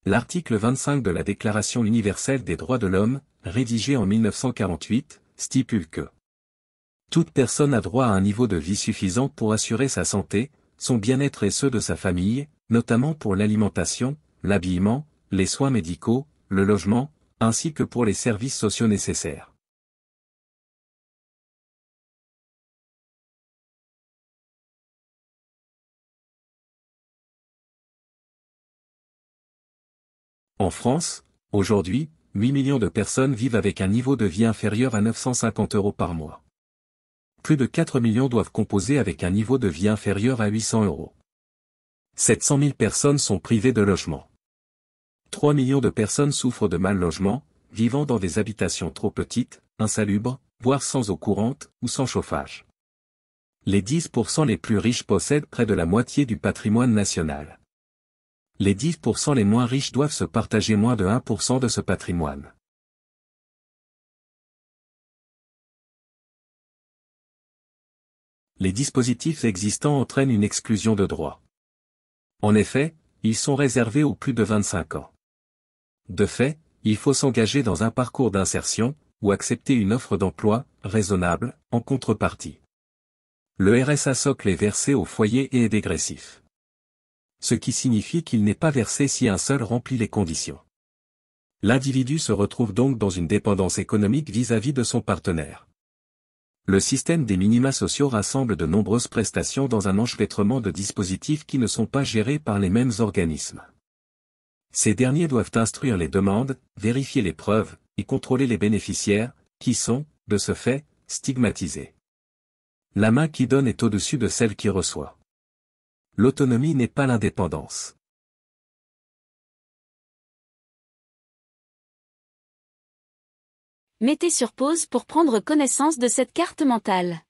L'article 25 de la Déclaration universelle des droits de l'homme, rédigé en 1948, stipule que toute personne a droit à un niveau de vie suffisant pour assurer sa santé, son bien-être et ceux de sa famille, notamment pour l'alimentation, l'habillement, les soins médicaux, le logement, ainsi que pour les services sociaux nécessaires. En France, aujourd'hui, 8 millions de personnes vivent avec un niveau de vie inférieur à 950 € par mois. Plus de 4 millions doivent composer avec un niveau de vie inférieur à 800 €. 700 000 personnes sont privées de logement. 3 millions de personnes souffrent de mal logement, vivant dans des habitations trop petites, insalubres, voire sans eau courante, ou sans chauffage. Les 10% les plus riches possèdent près de la moitié du patrimoine national. Les 10% les moins riches doivent se partager moins de 1% de ce patrimoine. Les dispositifs existants entraînent une exclusion de droits. En effet, ils sont réservés aux plus de 25 ans. De fait, il faut s'engager dans un parcours d'insertion, ou accepter une offre d'emploi, raisonnable, en contrepartie. Le RSA socle est versé au foyer et est dégressif. Ce qui signifie qu'il n'est pas versé si un seul remplit les conditions. L'individu se retrouve donc dans une dépendance économique vis-à-vis de son partenaire. Le système des minima sociaux rassemble de nombreuses prestations dans un enchevêtrement de dispositifs qui ne sont pas gérés par les mêmes organismes. Ces derniers doivent instruire les demandes, vérifier les preuves, et contrôler les bénéficiaires, qui sont, de ce fait, stigmatisés. La main qui donne est au-dessus de celle qui reçoit. L'autonomie n'est pas l'indépendance. Mettez sur pause pour prendre connaissance de cette carte mentale.